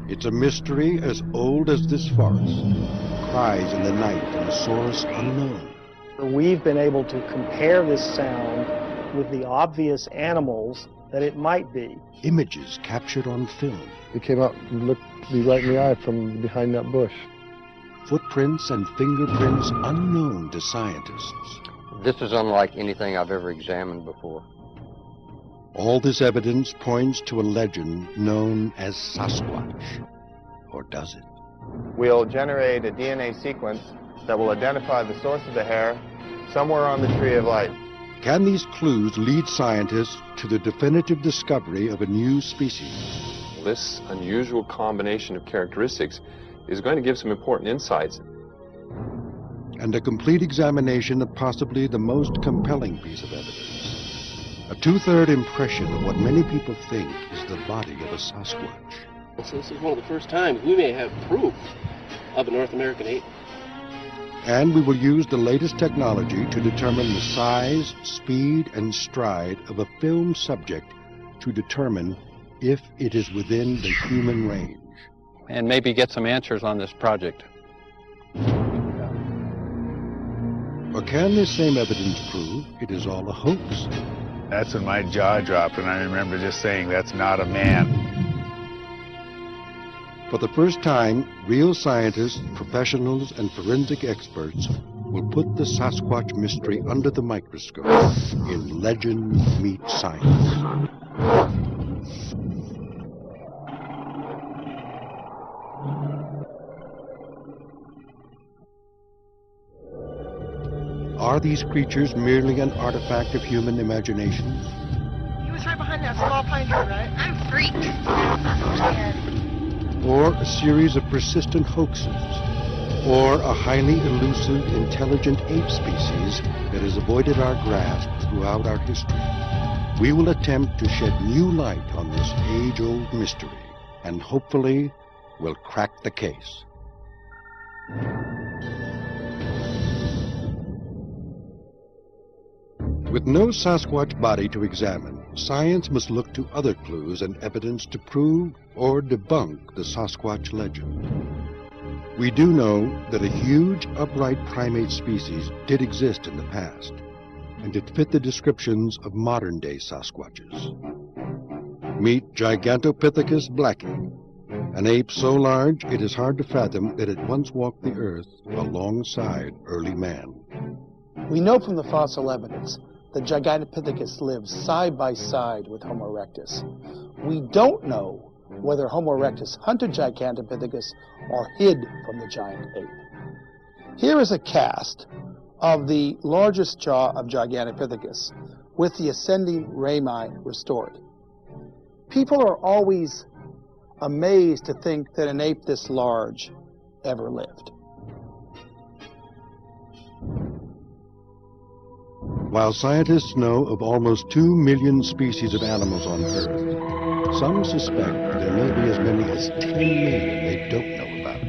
It's a mystery as old as this forest. Cries in the night from a source unknown. We've been able to compare this sound with the obvious animals that it might be. Images captured on film. He came out and looked me right in the eye from behind that bush. Footprints and fingerprints unknown to scientists. This is unlike anything I've ever examined before. All this evidence points to a legend known as Sasquatch. Or does it? We'll generate a DNA sequence that will identify the source of the hair somewhere on the tree of life. Can these clues lead scientists to the definitive discovery of a new species? This unusual combination of characteristics is going to give some important insights. And a complete examination of possibly the most compelling piece of evidence. A two-third impression of what many people think is the body of a Sasquatch. So this is one of the first times we may have proof of a North American ape. And we will use the latest technology to determine the size, speed, and stride of a filmed subject to determine if it is within the human range. And maybe get some answers on this project. Or can this same evidence prove it is all a hoax? That's when my jaw dropped, and I remember just saying, that's not a man. For the first time, real scientists, professionals, and forensic experts will put the Sasquatch mystery under the microscope in Legend Meets Science. Are these creatures merely an artifact of human imagination? He was right behind that small pine tree, right? I'm freaked. Or a series of persistent hoaxes? Or a highly elusive, intelligent ape species that has avoided our grasp throughout our history? We will attempt to shed new light on this age-old mystery, and hopefully will crack the case. With no Sasquatch body to examine, science must look to other clues and evidence to prove or debunk the Sasquatch legend. We do know that a huge upright primate species did exist in the past, and it fit the descriptions of modern-day Sasquatches. Meet Gigantopithecus blackie, an ape so large it is hard to fathom that it once walked the earth alongside early man. We know from the fossil evidence that Gigantopithecus lives side by side with Homo erectus. We don't know whether Homo erectus hunted Gigantopithecus or hid from the giant ape. Here is a cast of the largest jaw of Gigantopithecus with the ascending rami restored. People are always amazed to think that an ape this large ever lived. While scientists know of almost 2 million species of animals on Earth, some suspect there may be as many as 10 million they don't know about.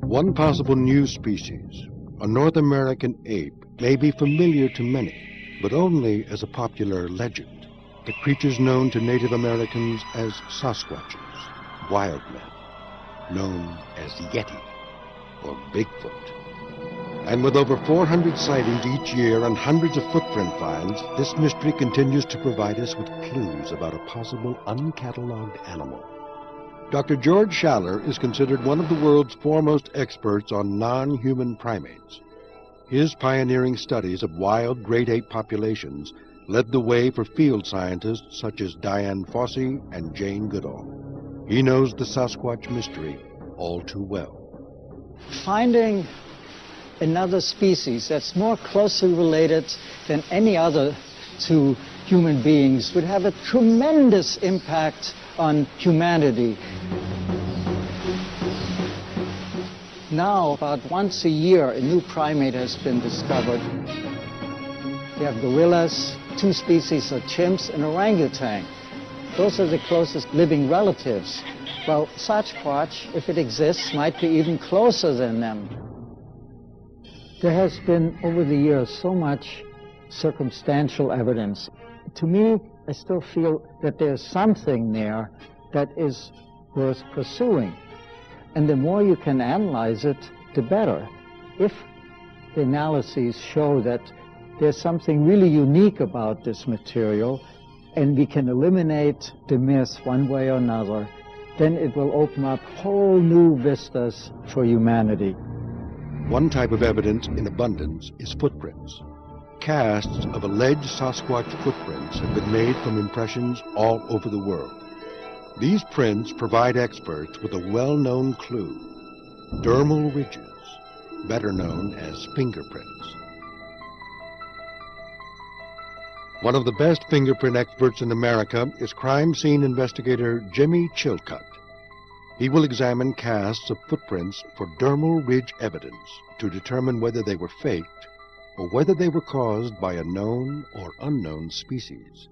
One possible new species, a North American ape, may be familiar to many, but only as a popular legend. The creatures known to Native Americans as Sasquatches, wild men, known as Yeti or Bigfoot. And with over 400 sightings each year and hundreds of footprint finds, this mystery continues to provide us with clues about a possible uncatalogued animal. Dr. George Schaller is considered one of the world's foremost experts on non-human primates. His pioneering studies of wild great ape populations led the way for field scientists such as Diane Fossey and Jane Goodall. He knows the Sasquatch mystery all too well. Finding another species that's more closely related than any other to human beings would have a tremendous impact on humanity. Now, about once a year, a new primate has been discovered. We have gorillas, 2 species of chimps, and orangutan. Those are the closest living relatives. Well, Sasquatch, if it exists, might be even closer than them. There has been, over the years, so much circumstantial evidence. to me, I still feel that there's something there that is worth pursuing. And the more you can analyze it, the better. If the analyses show that there's something really unique about this material, and we can eliminate the myth one way or another, then it will open up whole new vistas for humanity. One type of evidence in abundance is footprints. Casts of alleged Sasquatch footprints have been made from impressions all over the world. These prints provide experts with a well-known clue: dermal ridges, better known as fingerprints. One of the best fingerprint experts in America is crime scene investigator Jimmy Chilcutt. He will examine casts of footprints for dermal ridge evidence to determine whether they were faked or whether they were caused by a known or unknown species.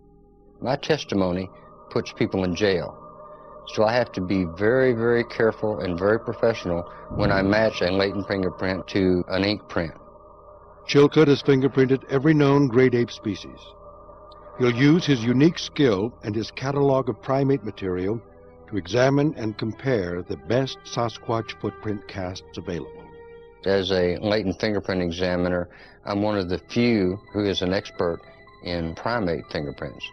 My testimony puts people in jail, so I have to be very, very careful and very professional when I match a latent fingerprint to an ink print. Chilcutt has fingerprinted every known great ape species. He'll use his unique skill and his catalog of primate material to examine and compare the best Sasquatch footprint casts available. As a latent fingerprint examiner, I'm one of the few who is an expert in primate fingerprints,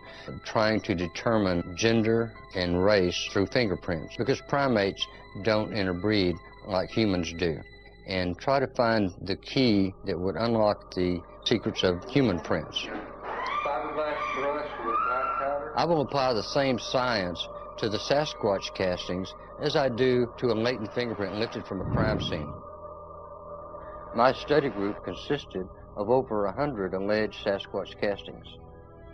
trying to determine gender and race through fingerprints, because primates don't interbreed like humans do, and try to find the key that would unlock the secrets of human prints. I will apply the same science to the Sasquatch castings as I do to a latent fingerprint lifted from a crime scene. My study group consisted of over 100 alleged Sasquatch castings,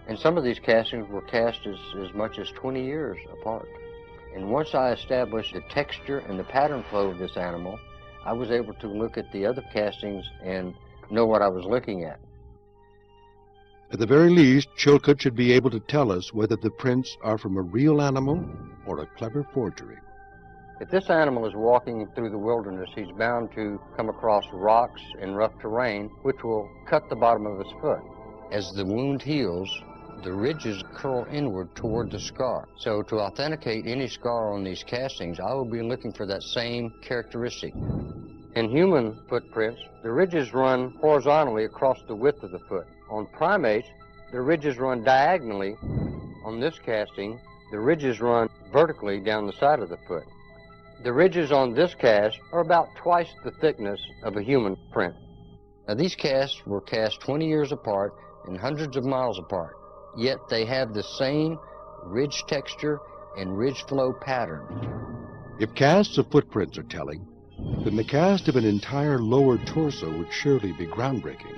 and some of these castings were cast as much as 20 years apart. And once I established the texture and the pattern flow of this animal, I was able to look at the other castings and know what I was looking at. At the very least, Chilcutt should be able to tell us whether the prints are from a real animal or a clever forgery. If this animal is walking through the wilderness, he's bound to come across rocks and rough terrain, which will cut the bottom of his foot. As the wound heals, the ridges curl inward toward the scar. So to authenticate any scar on these castings, I will be looking for that same characteristic. In human footprints, the ridges run horizontally across the width of the foot. On primates, the ridges run diagonally. On this casting, the ridges run vertically down the side of the foot. The ridges on this cast are about twice the thickness of a human print. Now, these casts were cast 20 years apart and hundreds of miles apart, yet they have the same ridge texture and ridge flow pattern. If casts of footprints are telling, then the cast of an entire lower torso would surely be groundbreaking.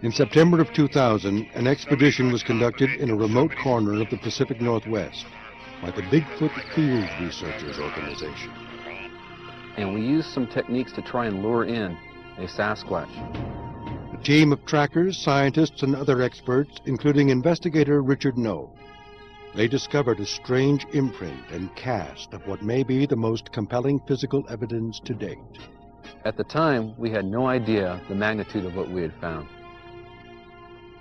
In September of 2000, an expedition was conducted in a remote corner of the Pacific Northwest by the Bigfoot Field Researchers Organization. And we used some techniques to try and lure in a Sasquatch. A team of trackers, scientists, and other experts, including investigator Richard Knoll, they discovered a strange imprint and cast of what may be the most compelling physical evidence to date. At the time, we had no idea the magnitude of what we had found.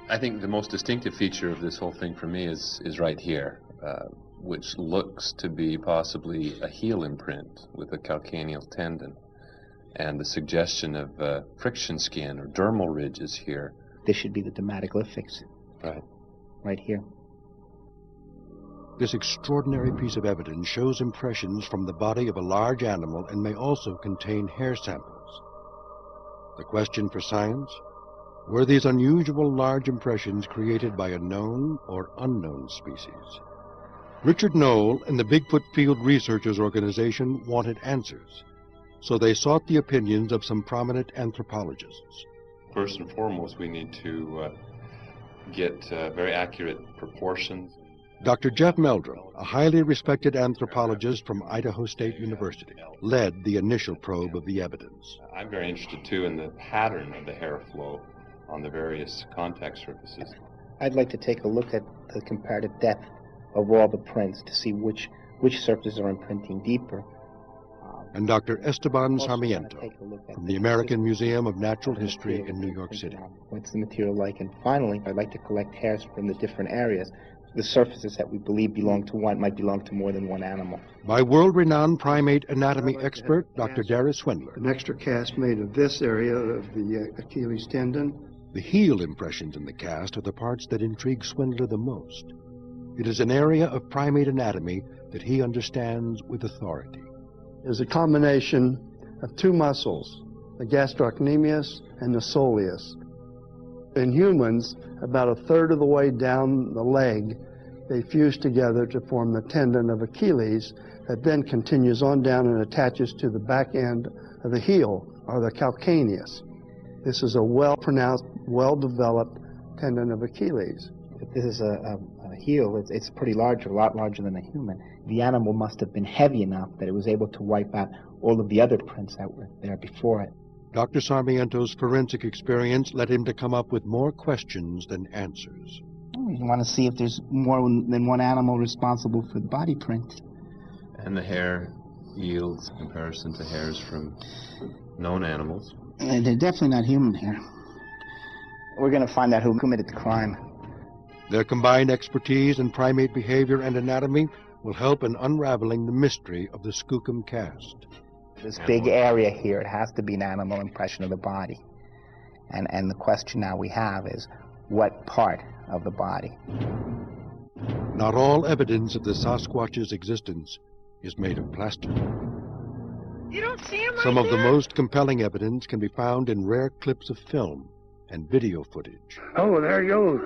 I think the most distinctive feature of this whole thing for me is right here, which looks to be possibly a heel imprint with a calcaneal tendon, and the suggestion of friction skin or dermal ridges here. This should be the dermatoglyphics. Right. Right here. This extraordinary piece of evidence shows impressions from the body of a large animal and may also contain hair samples. The question for science: were these unusual large impressions created by a known or unknown species? Richard Knoll and the Bigfoot Field Researchers Organization wanted answers, so they sought the opinions of some prominent anthropologists. First and foremost, we need to get very accurate proportions. Dr. Jefri Meldrahm, a highly respected anthropologist from Idaho State University, led the initial probe of the evidence. I'm very interested, too, in the pattern of the hair flow on the various contact surfaces. I'd like to take a look at the comparative depth of all the prints to see which surfaces are imprinting deeper. and Dr. Esteban Sarmiento from the American Museum of Natural History in New York City. What's the material like? And finally, I'd like to collect hairs from the different areas. The surfaces that we believe belong to one might belong to more than one animal. By world-renowned primate anatomy expert Dr. Dara Swindler. An extra cast made of this area of the Achilles tendon. The heel impressions in the cast are the parts that intrigue Swindler the most. It is an area of primate anatomy that he understands with authority. Is a combination of two muscles, the gastrocnemius and the soleus. In humans, about a third of the way down the leg, they fuse together to form the tendon of Achilles that then continues on down and attaches to the back end of the heel, or the calcaneus. This is a well-pronounced, well-developed tendon of Achilles. If this is a heel, it's pretty large, a lot larger than a human. The animal must have been heavy enough that it was able to wipe out all of the other prints that were there before it. Dr. Sarmiento's forensic experience led him to come up with more questions than answers. You want to see if there's more than one animal responsible for the body print. And the hair yields in comparison to hairs from known animals. They're definitely not human hair. We're going to find out who committed the crime. Their combined expertise in primate behavior and anatomy will help in unraveling the mystery of the Skookum cast. This big area here, it has to be an animal impression of the body. And the question now we have is, what part of the body? Not all evidence of the Sasquatch's existence is made of plaster. You don't see him right Some of the there? most compelling evidence can be found in rare clips of film and video footage. Oh, there he goes.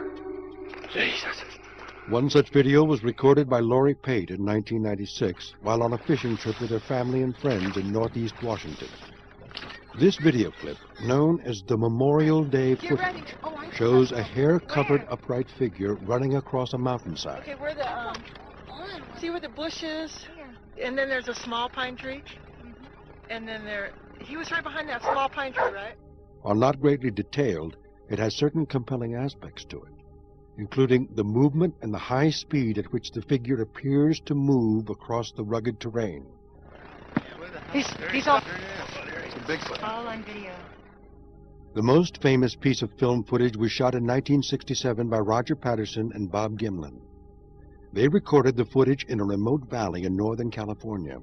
Jesus. One such video was recorded by Lori Pate in 1996 while on a fishing trip with her family and friends in Northeast Washington. This video clip, known as the Memorial Day footage, shows a hair-covered upright figure running across a mountainside. Okay, where the, see where the bush is? And then there's a small pine tree? And then he was right behind that small pine tree, right? While not greatly detailed, it has certain compelling aspects to it, including the movement and the high speed at which the figure appears to move across the rugged terrain. He's all... All on video. The most famous piece of film footage was shot in 1967 by Roger Patterson and Bob Gimlin. They recorded the footage in a remote valley in Northern California.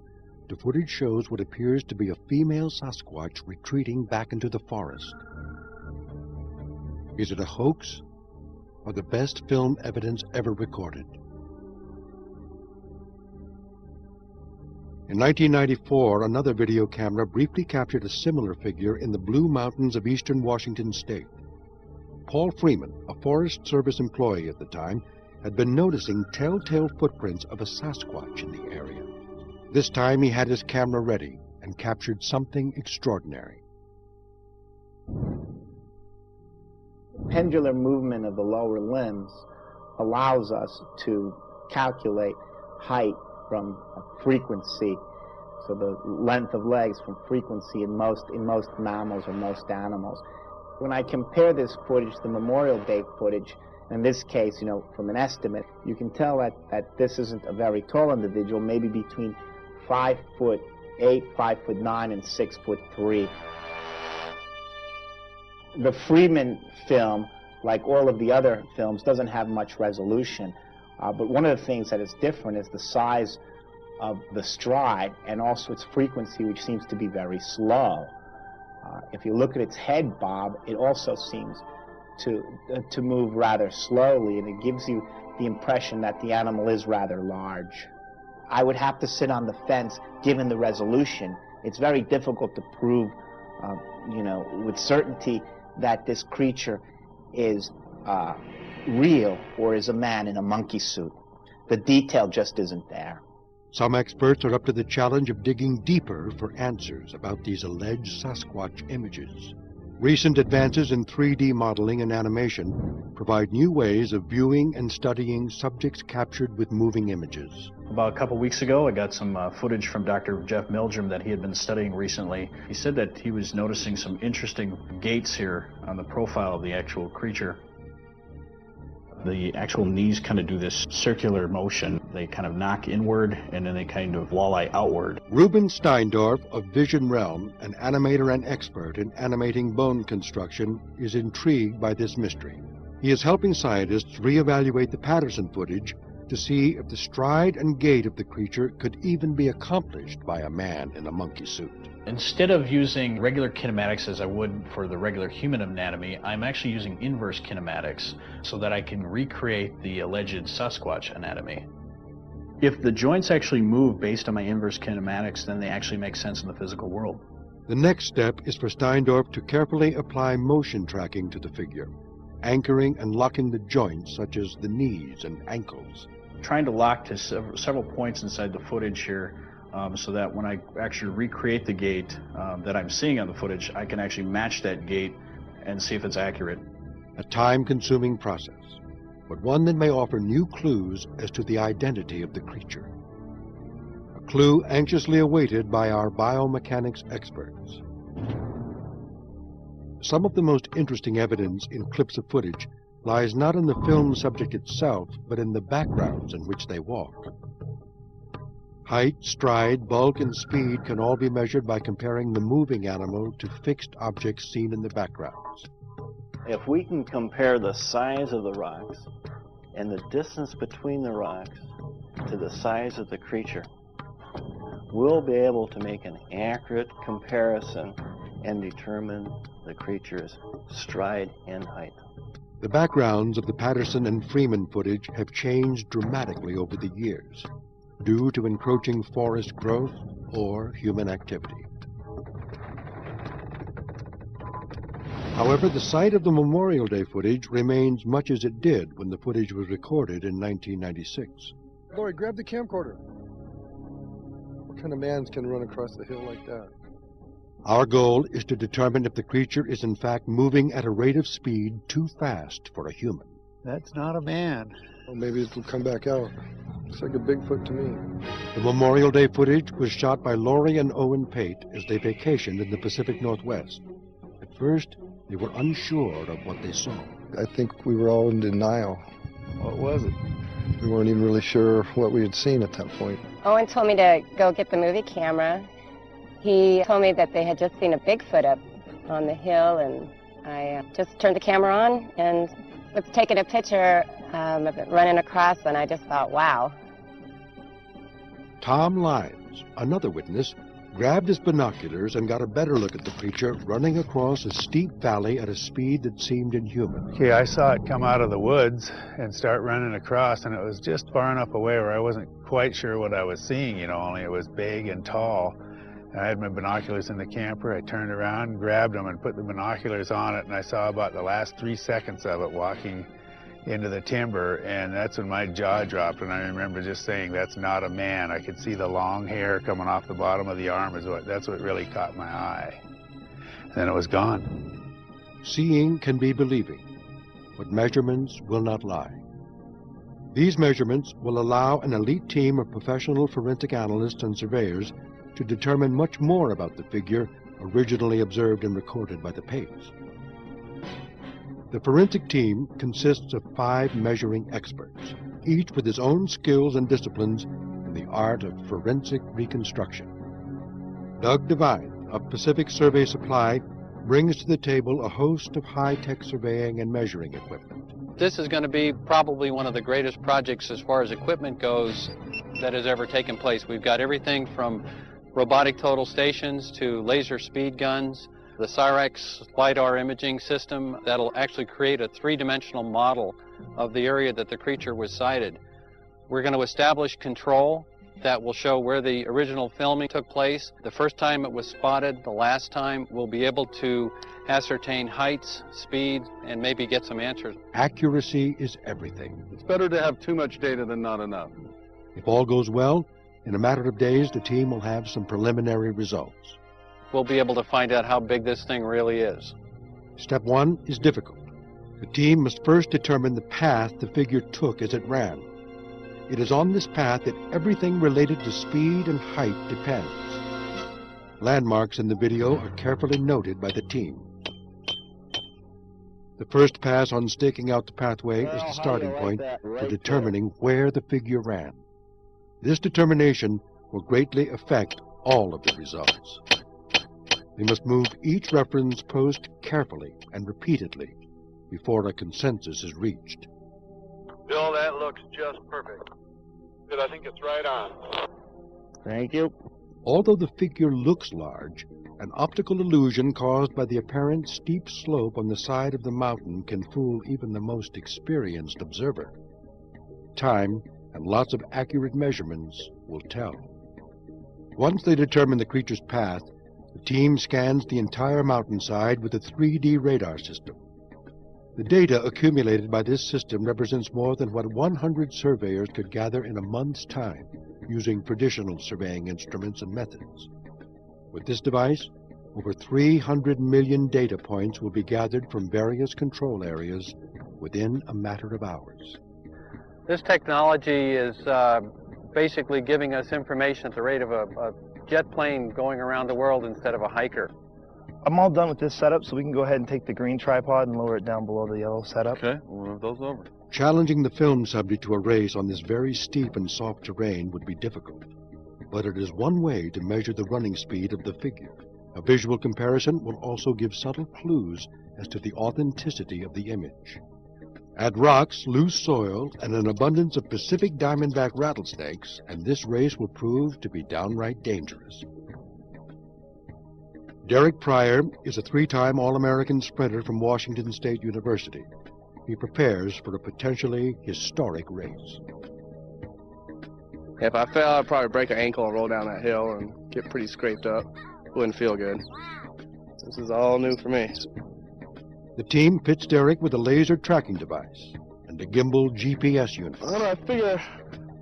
The footage shows what appears to be a female Sasquatch retreating back into the forest. Is it a hoax or the best film evidence ever recorded? In 1994, another video camera briefly captured a similar figure in the Blue Mountains of eastern Washington state. Paul Freeman, a Forest Service employee at the time, had been noticing telltale footprints of a Sasquatch in the area. This time he had his camera ready and captured something extraordinary. Pendular movement of the lower limbs allows us to calculate height from frequency, so the length of legs from frequency in most mammals or most animals. When I compare this footage to the Memorial Day footage, in this case, from an estimate, you can tell that this isn't a very tall individual, maybe between 5'8", 5'9", and 6'3". The Freeman film, like all of the other films, doesn't have much resolution. But one of the things that is different is the size of the stride and also its frequency, which seems to be very slow. If you look at its head bob, it also seems to move rather slowly, and it gives you the impression that the animal is rather large. I would have to sit on the fence, given the resolution. It's very difficult to prove, with certainty that this creature is real or is a man in a monkey suit. The detail just isn't there. Some experts are up to the challenge of digging deeper for answers about these alleged Sasquatch images. Recent advances in 3D modeling and animation provide new ways of viewing and studying subjects captured with moving images. About a couple weeks ago, I got some footage from Dr. Jefri Meldrahm that he had been studying recently. He said that he was noticing some interesting gaits here on the profile of the actual creature. The actual knees kind of do this circular motion. They kind of knock inward and then they kind of walleye outward. Ruben Steindorf of Vision Realm, an animator and expert in animating bone construction, is intrigued by this mystery. He is helping scientists reevaluate the Pатерсън footage to see if the stride and gait of the creature could even be accomplished by a man in a monkey suit. Instead of using regular kinematics as I would for the regular human anatomy, I'm actually using inverse kinematics so that I can recreate the alleged Sasquatch anatomy. If the joints actually move based on my inverse kinematics, then they actually make sense in the physical world. The next step is for Steindorf to carefully apply motion tracking to the figure, anchoring and locking the joints such as the knees and ankles. Trying to lock to several points inside the footage here so that when I actually recreate the gait that I'm seeing on the footage, I can actually match that gait and see if it's accurate. A time-consuming process, but one that may offer new clues as to the identity of the creature. A clue anxiously awaited by our biomechanics experts. Some of the most interesting evidence in clips of footage lies not in the film subject itself, but in the backgrounds in which they walk. Height, stride, bulk, and speed can all be measured by comparing the moving animal to fixed objects seen in the backgrounds. If we can compare the size of the rocks and the distance between the rocks to the size of the creature, we'll be able to make an accurate comparison and determine the creature's stride and height. The backgrounds of the Pатерсън and Freeman footage have changed dramatically over the years, due to encroaching forest growth or human activity. However, the site of the Memorial Day footage remains much as it did when the footage was recorded in 1996. Lori, grab the camcorder. What kind of man can run across the hill like that? Our goal is to determine if the creature is in fact moving at a rate of speed too fast for a human. That's not a man. Well, maybe it'll come back out. Looks like a Bigfoot to me. The Memorial Day footage was shot by Lori and Owen Pate as they vacationed in the Pacific Northwest. At first, they were unsure of what they saw. I think we were all in denial. What was it? We weren't even really sure what we had seen at that point. Owen told me to go get the movie camera. He told me that they had just seen a Bigfoot up on the hill, and I just turned the camera on and was taking a picture of it running across, and I just thought, wow. Tom Lyons, another witness, grabbed his binoculars and got a better look at the creature running across a steep valley at a speed that seemed inhuman. Okay, I saw it come out of the woods and start running across, and it was just far enough away where I wasn't quite sure what I was seeing, you know, only it was big and tall. I had my binoculars in the camper. I turned around, grabbed them, and put the binoculars on it, and I saw about the last 3 seconds of it walking into the timber, and that's when my jaw dropped, and I remember just saying, that's not a man. I could see the long hair coming off the bottom of the arm. That's what really caught my eye. And then it was gone. Seeing can be believing, but measurements will not lie. These measurements will allow an elite team of professional forensic analysts and surveyors to determine much more about the figure originally observed and recorded by the Pates. The forensic team consists of 5 measuring experts, each with his own skills and disciplines in the art of forensic reconstruction. Doug Devine of Pacific Survey Supply brings to the table a host of high-tech surveying and measuring equipment. This is going to be probably one of the greatest projects as far as equipment goes that has ever taken place. We've got everything from robotic total stations to laser speed guns, the Cyrex LiDAR imaging system that'll actually create a 3-dimensional model of the area that the creature was sighted. We're going to establish control that will show where the original filming took place, the first time it was spotted, the last time. We'll be able to ascertain heights, speed, and maybe get some answers. Accuracy is everything. It's better to have too much data than not enough. If all goes well, in a matter of days, the team will have some preliminary results. We'll be able to find out how big this thing really is. Step 1 is difficult. The team must first determine the path the figure took as it ran. It is on this path that everything related to speed and height depends. Landmarks in the video are carefully noted by the team. The first pass on staking out the pathway is the starting point for determining where the figure ran. This determination will greatly affect all of the results. They must move each reference post carefully and repeatedly before a consensus is reached. Bill, that looks just perfect. Good, I think it's right on. Thank you. Although the figure looks large, an optical illusion caused by the apparent steep slope on the side of the mountain can fool even the most experienced observer. Time and lots of accurate measurements will tell. Once they determine the creature's path, the team scans the entire mountainside with a 3D radar system. The data accumulated by this system represents more than what 100 surveyors could gather in a month's time using traditional surveying instruments and methods. With this device, over 300 million data points will be gathered from various control areas within a matter of hours. This technology is basically giving us information at the rate of a jet plane going around the world instead of a hiker. I'm all done with this setup, so we can go ahead and take the green tripod and lower it down below the yellow setup. Okay, we'll move those over. Challenging the film subject to a race on this very steep and soft terrain would be difficult, but it is one way to measure the running speed of the figure. A visual comparison will also give subtle clues as to the authenticity of the image. Add rocks, loose soil, and an abundance of Pacific diamondback rattlesnakes, and this race will prove to be downright dangerous. Derek Pryor is a 3-time All-American sprinter from Washington State University. He prepares for a potentially historic race. If I fell, I'd probably break an ankle and roll down that hill and get pretty scraped up. Wouldn't feel good. This is all new for me. The team fits Derek with a laser tracking device and a gimbal GPS unit. I don't know, I figure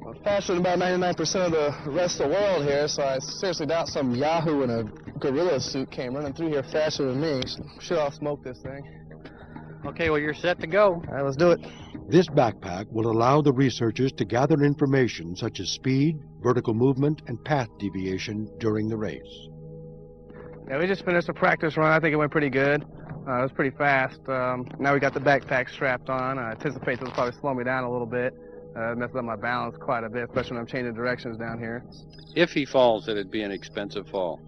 I'm faster than about 99% of the rest of the world here, so I seriously doubt some yahoo in a gorilla suit came running through here faster than me. Should I'll smoke this thing. Okay, well, you're set to go. All right, let's do it. This backpack will allow the researchers to gather information such as speed, vertical movement, and path deviation during the race. Yeah, we just finished a practice run. I think it went pretty good. It was pretty fast. Now we got the backpack strapped on. I anticipate this will probably slow me down a little bit. Messes up my balance quite a bit, especially when I'm changing directions down here. If he falls, it'd be an expensive fall.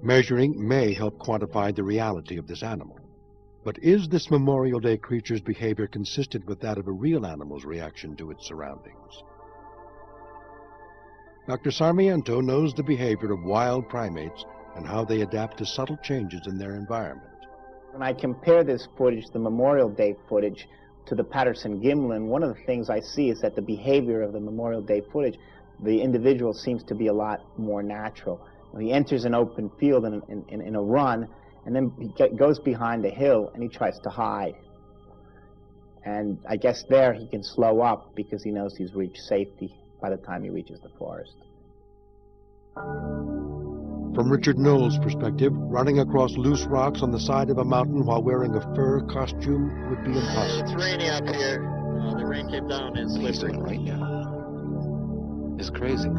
Measuring may help quantify the reality of this animal. But is this Memorial Day creature's behavior consistent with that of a real animal's reaction to its surroundings? Dr. Sarmiento knows the behavior of wild primates and how they adapt to subtle changes in their environment. When I compare this footage, the Memorial Day footage, to the Ppaterson-Gimlin, one of the things I see is that the behavior of the Memorial Day footage, the individual seems to be a lot more natural. He enters an open field in a run, and then he goes behind a hill and he tries to hide. And I guess there he can slow up because he knows he's reached safety by the time he reaches the forest. From Richard Knowles' perspective, running across loose rocks on the side of a mountain while wearing a fur costume would be impossible. It's rainy up here. The rain came down and it's slippery. Right now is crazy.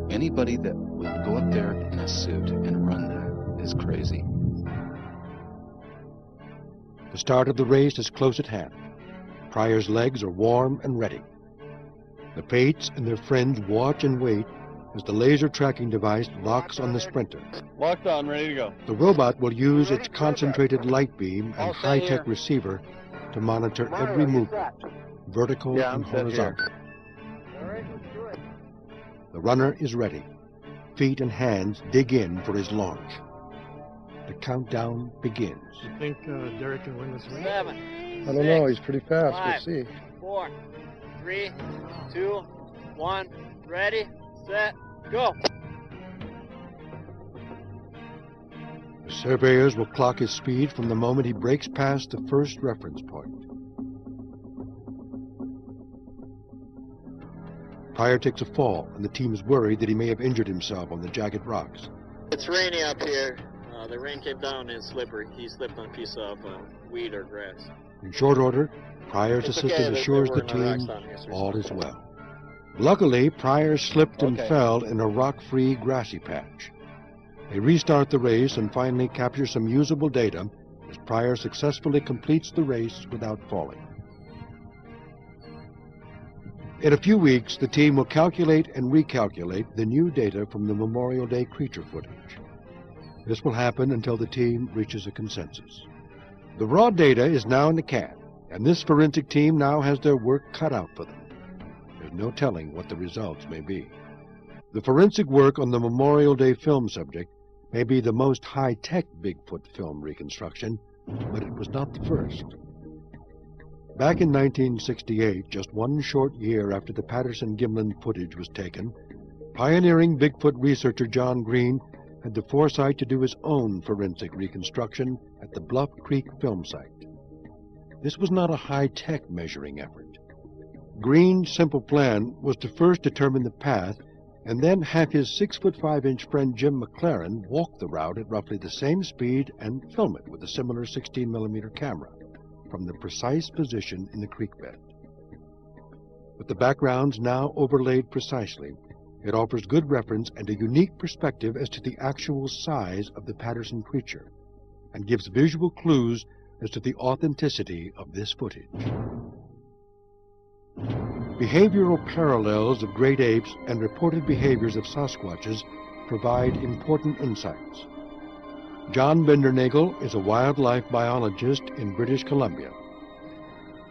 Anybody that would go up there in a suit and run that is crazy. The start of the race is close at hand. Pryor's legs are warm and ready. The Pates and their friends watch and wait as the laser tracking device locks on the sprinter. Locked on, ready to go. The robot will use its concentrated light beam and high-tech receiver to monitor every movement, vertical and horizontal. The runner is ready. Feet and hands dig in for his launch. The countdown begins. You think Derek can win this race? 7, I don't know. He's pretty fast. 5, We'll see. 4, 3, 2, 1, ready, set, go. The surveyors will clock his speed from the moment he breaks past the first reference point. Pryor takes a fall, and the team is worried that he may have injured himself on the jagged rocks. It's rainy up here. The rain came down and it's slippery. He slipped on a piece of weed or grass. In short order, Pryor's assistant assures the team all is well. Luckily, Pryor slipped and fell in a rock-free grassy patch. They restart the race and finally capture some usable data as Pryor successfully completes the race without falling. In a few weeks, the team will calculate and recalculate the new data from the Memorial Day creature footage. This will happen until the team reaches a consensus. The raw data is now in the can, and this forensic team now has their work cut out for them. There's no telling what the results may be. The forensic work on the Memorial Day film subject may be the most high-tech Bigfoot film reconstruction, but it was not the first. Back in 1968, just one short year after the Patersøn-Gimlin footage was taken, pioneering Bigfoot researcher John Green had the foresight to do his own forensic reconstruction at the Bluff Creek film site. This was not a high-tech measuring effort. Green's simple plan was to first determine the path and then have his 6'5" friend Jim McLaren walk the route at roughly the same speed and film it with a similar 16mm camera from the precise position in the creek bed. With the backgrounds now overlaid precisely, it offers good reference and a unique perspective as to the actual size of the Paterson creature, and gives visual clues as to the authenticity of this footage. Behavioral parallels of great apes and reported behaviors of Sasquatches provide important insights. John Bindernagel is a wildlife biologist in British Columbia.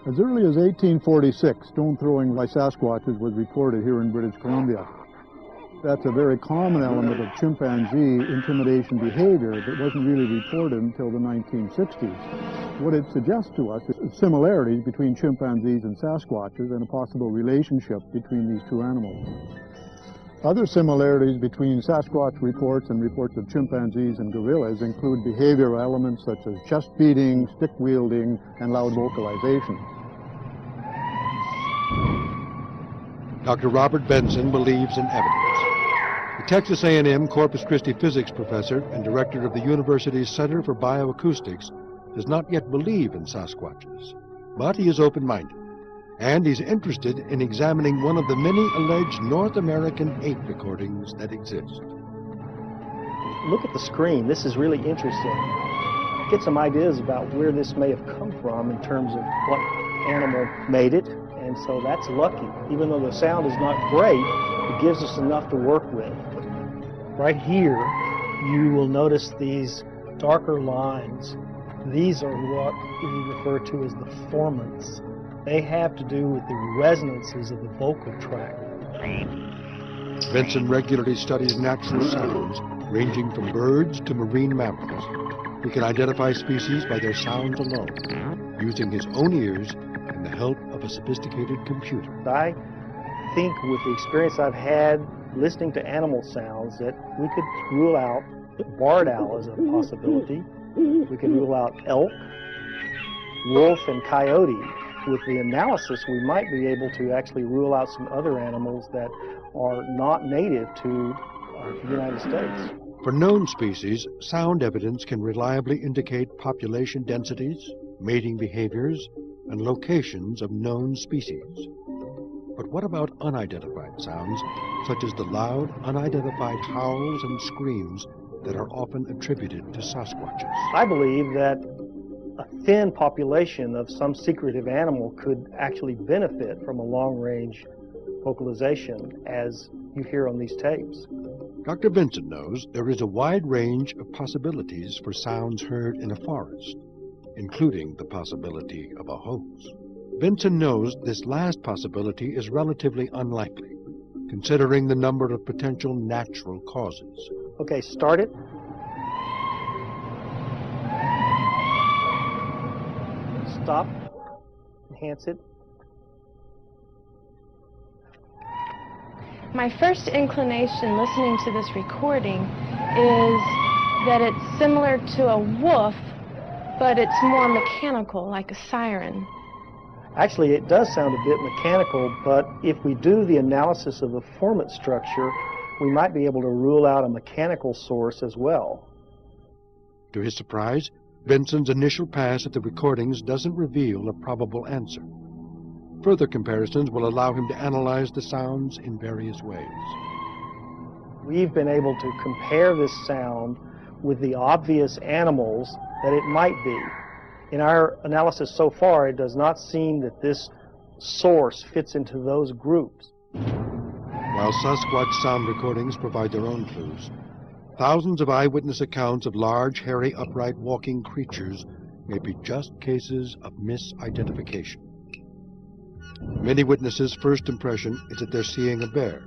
As early as 1846, stone throwing by Sasquatches was reported here in British Columbia. That's a very common element of chimpanzee intimidation behavior that wasn't really reported until the 1960s. What it suggests to us is similarities between chimpanzees and Sasquatches and a possible relationship between these two animals. Other similarities between Sasquatch reports and reports of chimpanzees and gorillas include behavioral elements such as chest beating, stick wielding, and loud vocalization. Dr. Robert Benson believes in evidence. The Texas A&M Corpus Christi physics professor and director of the university's Center for Bioacoustics does not yet believe in Sasquatches, but he is open-minded, and he's interested in examining one of the many alleged North American ape recordings that exist. Look at the screen. This is really interesting. Get some ideas about where this may have come from in terms of what animal made it, and so that's lucky. Even though the sound is not great, it gives us enough to work with. Right here, you will notice these darker lines. These are what we refer to as the formants. They have to do with the resonances of the vocal tract. Benson regularly studies natural sounds, ranging from birds to marine mammals. He can identify species by their sounds alone, using his own ears and the help of a sophisticated computer. I think with the experience I've had listening to animal sounds that we could rule out barred owl as a possibility. We could rule out elk, wolf, and coyote. With the analysis, we might be able to actually rule out some other animals that are not native to the United States. For known species, sound evidence can reliably indicate population densities, mating behaviors, and locations of known species. But what about unidentified sounds, such as the loud, unidentified howls and screams that are often attributed to Sasquatches? I believe that a thin population of some secretive animal could actually benefit from a long-range vocalization, as you hear on these tapes. Dr. Benson knows there is a wide range of possibilities for sounds heard in a forest, including the possibility of a hoax. Benson knows this last possibility is relatively unlikely, considering the number of potential natural causes. Okay, start it. Stop. Enhance it. My first inclination listening to this recording is that it's similar to a woof, but it's more mechanical, like a siren. Actually, it does sound a bit mechanical, but if we do the analysis of the formant structure, we might be able to rule out a mechanical source as well. To his surprise, Benson's initial pass at the recordings doesn't reveal a probable answer. Further comparisons will allow him to analyze the sounds in various ways. We've been able to compare this sound with the obvious animals that it might be. In our analysis so far, it does not seem that this source fits into those groups. While Sasquatch sound recordings provide their own clues, thousands of eyewitness accounts of large, hairy, upright walking creatures may be just cases of misidentification. Many witnesses' first impression is that they're seeing a bear.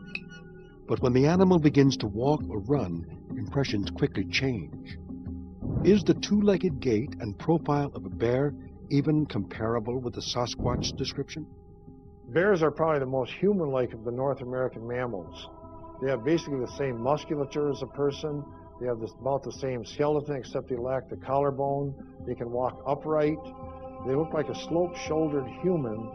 But when the animal begins to walk or run, impressions quickly change. Is the two-legged gait and profile of a bear even comparable with the Sasquatch description? Bears are probably the most human-like of the North American mammals. They have basically the same musculature as a person. They have about the same skeleton, except they lack the collarbone. They can walk upright. They look like a slope-shouldered human,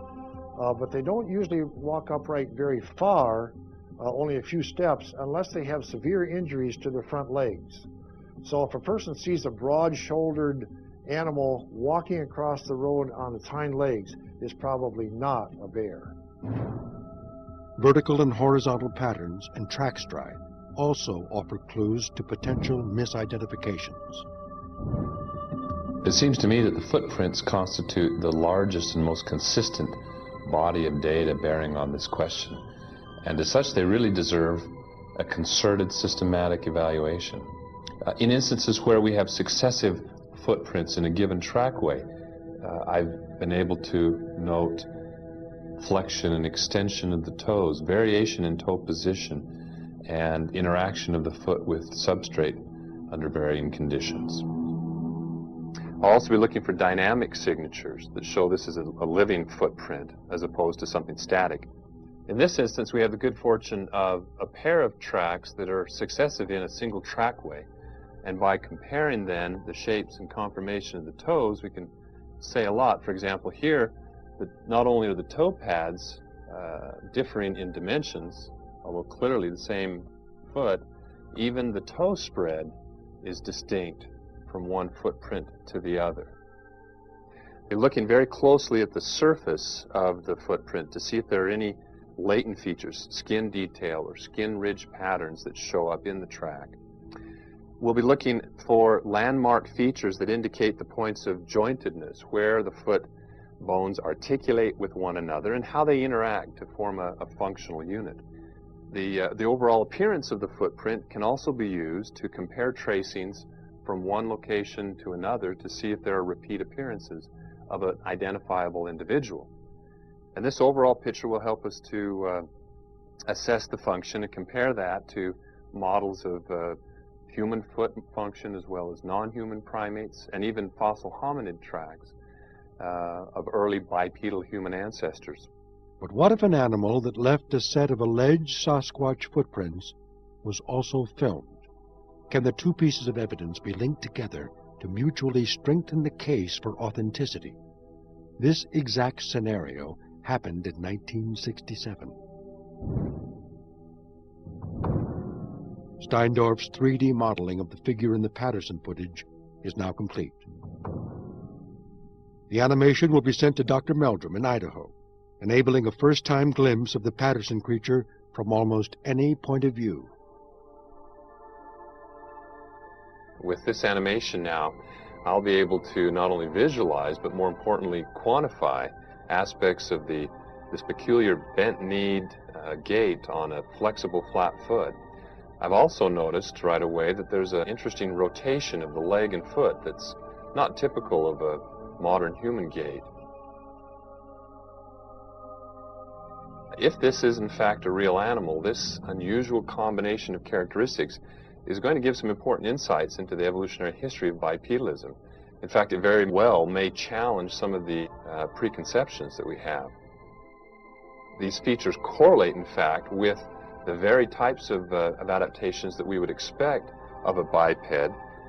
but they don't usually walk upright very far, only a few steps, unless they have severe injuries to their front legs. So if a person sees a broad-shouldered animal walking across the road on its hind legs, it's probably not a bear. Vertical and horizontal patterns and track stride also offer clues to potential misidentifications. It seems to me that the footprints constitute the largest and most consistent body of data bearing on this question, and as such they really deserve a concerted, systematic evaluation. In instances where we have successive footprints in a given trackway, I've been able to note flexion and extension of the toes, variation in toe position, and interaction of the foot with substrate under varying conditions. I'll also be looking for dynamic signatures that show this is a living footprint as opposed to something static. In this instance, we have the good fortune of a pair of tracks that are successive in a single trackway. And by comparing then the shapes and conformation of the toes, we can say a lot. For example, here, not only are the toe pads differing in dimensions, although clearly the same foot, even the toe spread is distinct from one footprint to the other. We're looking very closely at the surface of the footprint to see if there are any latent features, skin detail or skin ridge patterns that show up in the track. We'll be looking for landmark features that indicate the points of jointedness, where the foot bones articulate with one another and how they interact to form a functional unit. The overall appearance of the footprint can also be used to compare tracings from one location to another to see if there are repeat appearances of an identifiable individual. And this overall picture will help us to assess the function and compare that to models of human foot function as well as non-human primates and even fossil hominid tracks of early bipedal human ancestors. But what if an animal that left a set of alleged Sasquatch footprints was also filmed? Can the two pieces of evidence be linked together to mutually strengthen the case for authenticity? This exact scenario happened in 1967. Steindorf's 3D modeling of the figure in the Pedersen footage is now complete. The animation will be sent to Dr. Meldrahm in Idaho, enabling a first-time glimpse of the Pedersen creature from almost any point of view. With this animation now, I'll be able to not only visualize, but more importantly, quantify aspects of this peculiar bent-kneed gait on a flexible flat foot. I've also noticed right away that there's an interesting rotation of the leg and foot that's not typical of a modern human gait. If this is in fact a real animal, this unusual combination of characteristics is going to give some important insights into the evolutionary history of bipedalism. In fact, it very well may challenge some of the preconceptions that we have. These features correlate, in fact, with the very types of adaptations that we would expect of a biped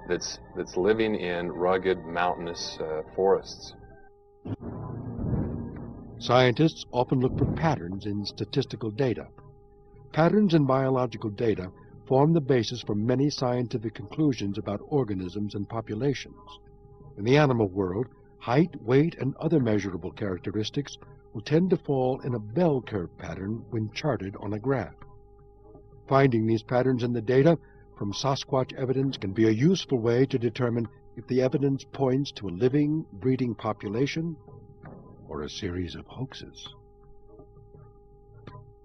that's living in rugged, mountainous forests. Scientists often look for patterns in statistical data. Patterns in biological data form the basis for many scientific conclusions about organisms and populations. In the animal world, height, weight, and other measurable characteristics will tend to fall in a bell curve pattern when charted on a graph. Finding these patterns in the data from Sasquatch evidence can be a useful way to determine if the evidence points to a living, breeding population or a series of hoaxes.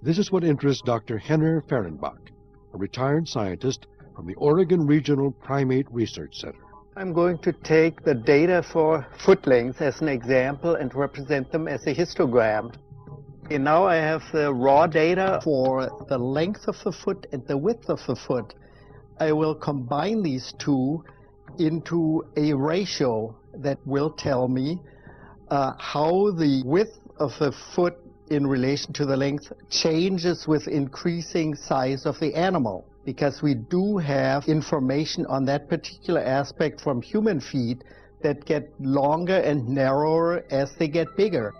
This is what interests Dr. Henner Fehrenbach, a retired scientist from the Oregon Regional Primate Research Center. I'm going to take the data for foot length as an example and represent them as a histogram. And now I have the raw data for the length of the foot and the width of the foot. I will combine these two into a ratio that will tell me how the width of the foot in relation to the length changes with increasing size of the animal, because we do have information on that particular aspect from human feet that get longer and narrower as they get bigger.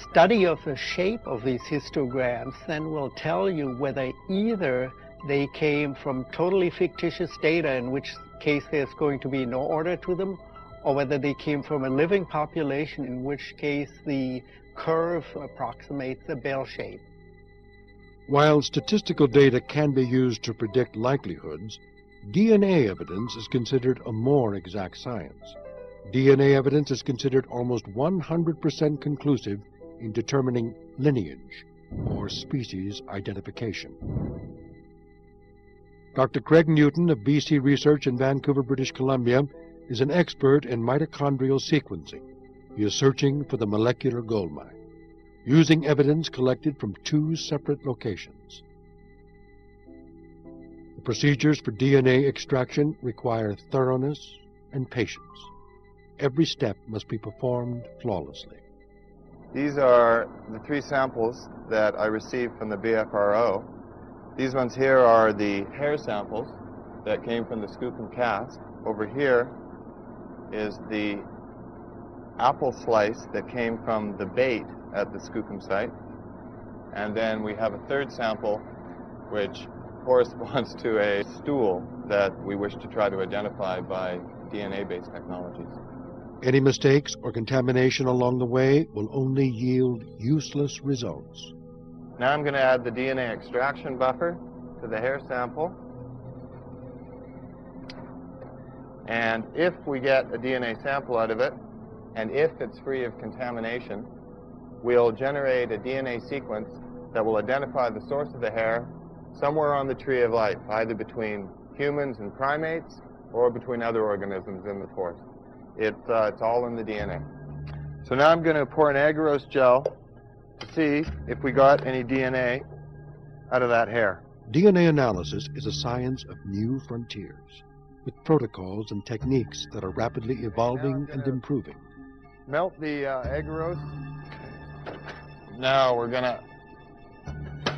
Study of the shape of these histograms then will tell you whether either they came from totally fictitious data, in which case there's going to be no order to them, or whether they came from a living population, in which case the curve approximates a bell shape. While statistical data can be used to predict likelihoods, DNA evidence is considered a more exact science. DNA evidence is considered almost 100% conclusive in determining lineage or species identification. Dr. Craig Newton of BC Research in Vancouver, British Columbia, is an expert in mitochondrial sequencing. He is searching for the molecular goldmine, using evidence collected from 2 separate locations. The procedures for DNA extraction require thoroughness and patience. Every step must be performed flawlessly. These are the 3 samples that I received from the BFRO. These ones here are the hair samples that came from the Skookum cast. Over here is the apple slice that came from the bait at the Skookum site. And then we have a 3rd sample which corresponds to a stool that we wish to try to identify by DNA-based technologies. Any mistakes or contamination along the way will only yield useless results. Now I'm going to add the DNA extraction buffer to the hair sample. And if we get a DNA sample out of it, and if it's free of contamination, we'll generate a DNA sequence that will identify the source of the hair somewhere on the tree of life, either between humans and primates or between other organisms in the forest. It's all in the DNA. So now I'm going to pour an agarose gel to see if we got any DNA out of that hair. DNA analysis is a science of new frontiers, with protocols and techniques that are rapidly evolving and improving. Melt the agarose. Now we're going to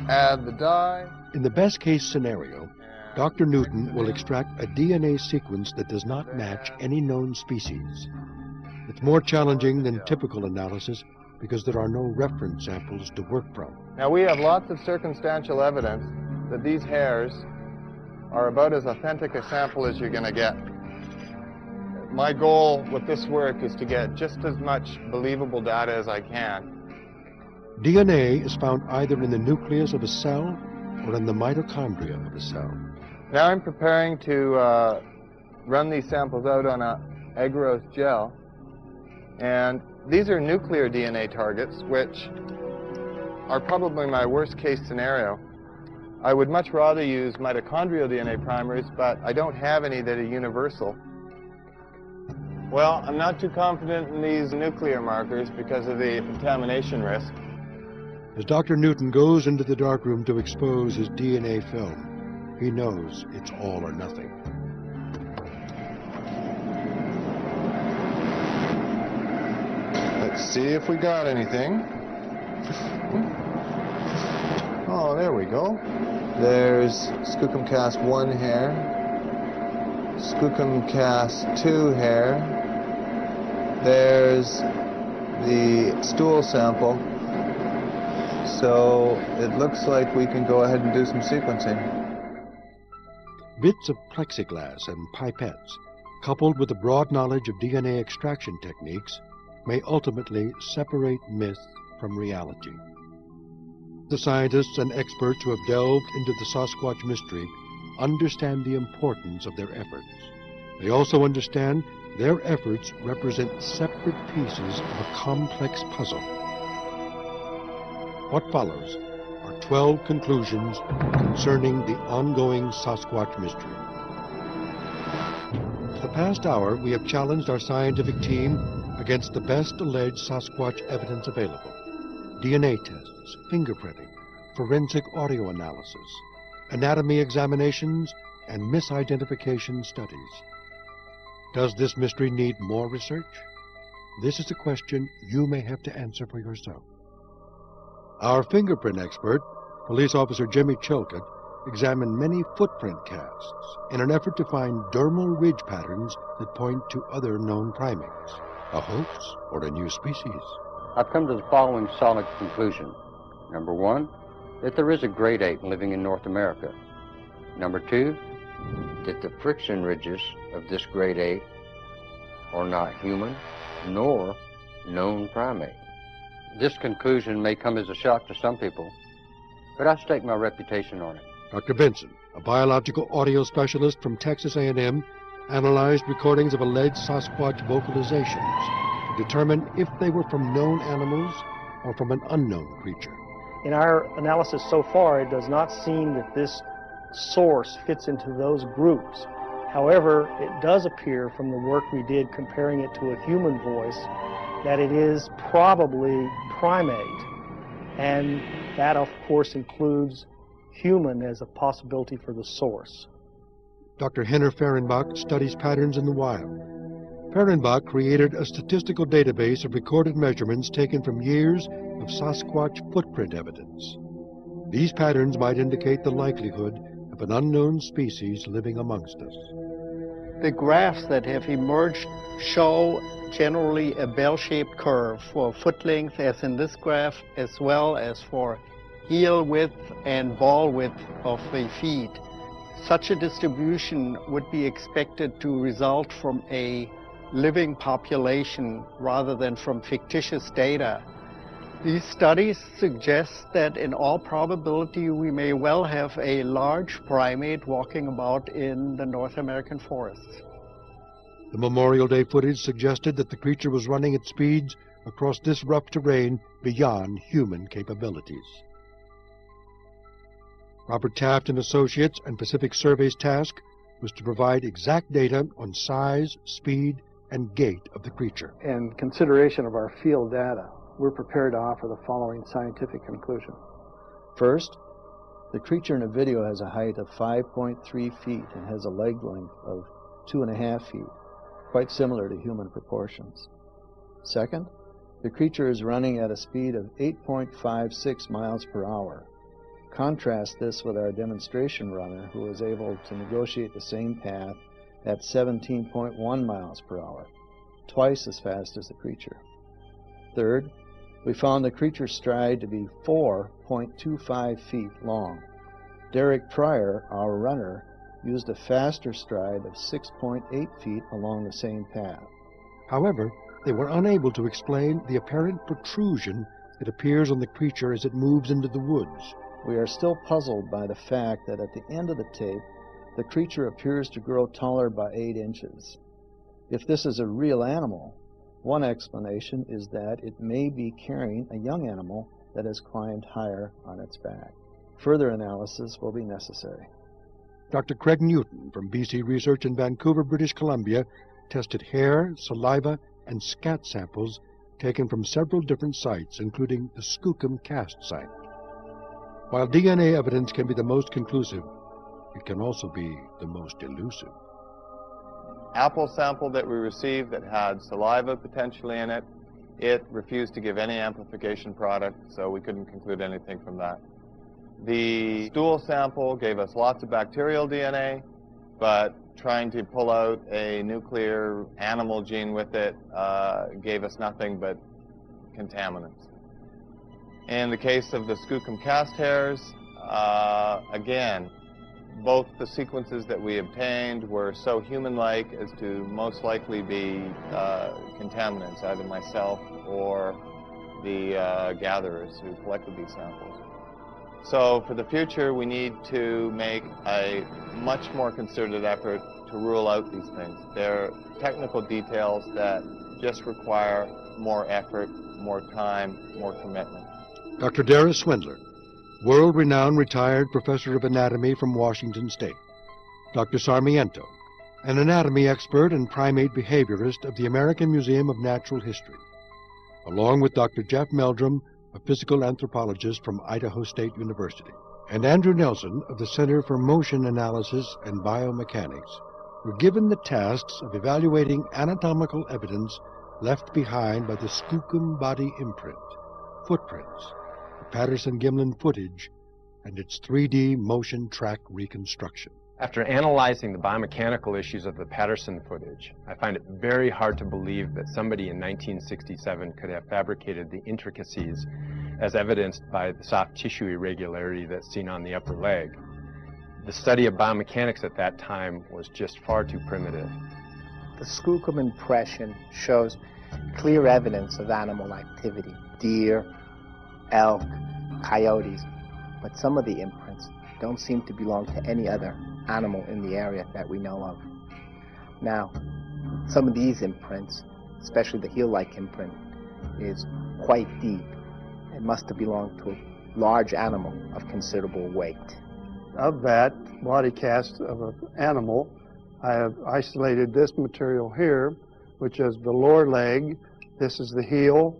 add the dye. In the best-case scenario, Dr. Newton will extract a DNA sequence that does not match any known species. It's more challenging than typical analysis because there are no reference samples to work from. Now we have lots of circumstantial evidence that these hairs are about as authentic a sample as you're going to get. My goal with this work is to get just as much believable data as I can. DNA is found either in the nucleus of a cell or in the mitochondria of a cell. Now I'm preparing to run these samples out on a agarose gel, and these are nuclear DNA targets, which are probably my worst case scenario. I would much rather use mitochondrial DNA primers, but I don't have any that are universal. Well, I'm not too confident in these nuclear markers because of the contamination risk. As Dr. Newton goes into the darkroom to expose his DNA film, he knows it's all or nothing. Let's see if we got anything. Oh, there we go. There's Skookum Cast 1 hair, Skookum Cast 2 hair. There's the stool sample. So it looks like we can go ahead and do some sequencing. Bits of plexiglass and pipettes, coupled with a broad knowledge of DNA extraction techniques, may ultimately separate myth from reality. The scientists and experts who have delved into the Sasquatch mystery understand the importance of their efforts. They also understand their efforts represent separate pieces of a complex puzzle. What follows are 12 conclusions concerning the ongoing Sasquatch mystery. For the past hour, we have challenged our scientific team against the best alleged Sasquatch evidence available: DNA tests, fingerprinting, forensic audio analysis, anatomy examinations, and misidentification studies. Does this mystery need more research? This is a question you may have to answer for yourself. Our fingerprint expert, Police Officer Jimmy Chilcott, examined many footprint casts in an effort to find dermal ridge patterns that point to other known primates, a hoax or a new species. I've come to the following solid conclusion. Number one, that there is a great ape living in North America. Number two, that the friction ridges of this great ape are not human nor known primate. This conclusion may come as a shock to some people, but I stake my reputation on it. Dr. Benson, a biological audio specialist from Texas A&M, analyzed recordings of alleged Sasquatch vocalizations to determine if they were from known animals or from an unknown creature. In our analysis so far, it does not seem that this source fits into those groups. However, it does appear from the work we did comparing it to a human voice that it is probably primate, and that of course includes human as a possibility for the source. Dr. Henner Fehrenbach studies patterns in the wild. Fehrenbach created a statistical database of recorded measurements taken from years of Sasquatch footprint evidence. These patterns might indicate the likelihood of an unknown species living amongst us. The graphs that have emerged show generally a bell-shaped curve for foot length, as in this graph, as well as for heel width and ball width of the feet. Such a distribution would be expected to result from a living population rather than from fictitious data. These studies suggest that in all probability we may well have a large primate walking about in the North American forests. The Memorial Day footage suggested that the creature was running at speeds across this rough terrain beyond human capabilities. Robert Taft and Associates and Pacific Survey's task was to provide exact data on size, speed, and gait of the creature. In consideration of our field data, we're prepared to offer the following scientific conclusion. First, the creature in the video has a height of 5.3 feet and has a leg length of 2.5 feet, quite similar to human proportions. Second, the creature is running at a speed of 8.56 miles per hour. Contrast this with our demonstration runner, who was able to negotiate the same path at 17.1 miles per hour, twice as fast as the creature. Third, we found the creature's stride to be 4.25 feet long. Derek Pryor, our runner, used a faster stride of 6.8 feet along the same path. However, they were unable to explain the apparent protrusion that appears on the creature as it moves into the woods. We are still puzzled by the fact that at the end of the tape, the creature appears to grow taller by 8 inches. If this is a real animal, one explanation is that it may be carrying a young animal that has climbed higher on its back. Further analysis will be necessary. Dr. Craig Newton from BC Research in Vancouver, British Columbia, tested hair, saliva, and scat samples taken from several different sites, including the Skookum cast site. While DNA evidence can be the most conclusive, it can also be the most elusive. Apple sample that we received that had saliva potentially in it, it refused to give any amplification product, so we couldn't conclude anything from that. The stool sample gave us lots of bacterial DNA, but trying to pull out a nuclear animal gene with it gave us nothing but contaminants. In the case of the Skookum cast hairs, again, both the sequences that we obtained were so human-like as to most likely be contaminants, either myself or the gatherers who collected these samples. So for the future, we need to make a much more concerted effort to rule out these things. They're technical details that just require more effort, more time, more commitment. Dr. Dara Swindler, world-renowned retired professor of anatomy from Washington State. Dr. Sarmiento, an anatomy expert and primate behaviorist of the American Museum of Natural History, along with Dr. Jefri Meldrahm, a physical anthropologist from Idaho State University, and Andrew Nelson of the Center for Motion Analysis and Biomechanics, were given the tasks of evaluating anatomical evidence left behind by the Skookum body imprint, footprints, the Pатерсън-Гимлин footage, and its 3D motion track reconstruction. After analyzing the biomechanical issues of the Pатерсън footage, I find it very hard to believe that somebody in 1967 could have fabricated the intricacies as evidenced by the soft tissue irregularity that's seen on the upper leg. The study of biomechanics at that time was just far too primitive. The Skookum impression shows clear evidence of animal activity, deer, elk, coyotes, but some of the imprints don't seem to belong to any other animal in the area that we know of. Now, some of these imprints, especially the heel-like imprint, is quite deep. It must have belonged to a large animal of considerable weight. Of that body cast of an animal, I have isolated this material here, which is the lower leg. This is the heel,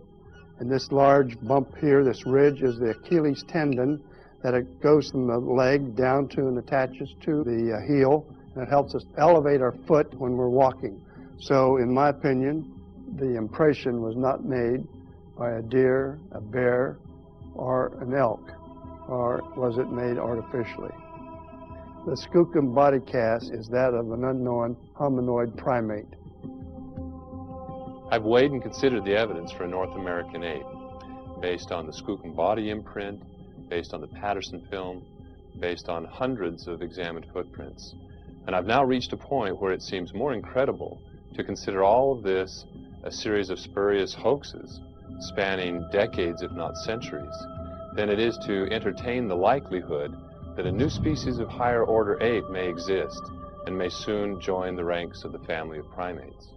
and this large bump here, this ridge, is the Achilles tendon that it goes from the leg down to and attaches to the heel, and it helps us elevate our foot when we're walking. So, in my opinion, the impression was not made by a deer, a bear, or an elk, or was it made artificially? The Skookum body cast is that of an unknown hominoid primate. I've weighed and considered the evidence for a North American ape based on the Skookum body imprint, based on the Pатерсън film, based on hundreds of examined footprints. And I've now reached a point where it seems more incredible to consider all of this a series of spurious hoaxes spanning decades, if not centuries, than it is to entertain the likelihood that a new species of higher order ape may exist and may soon join the ranks of the family of primates.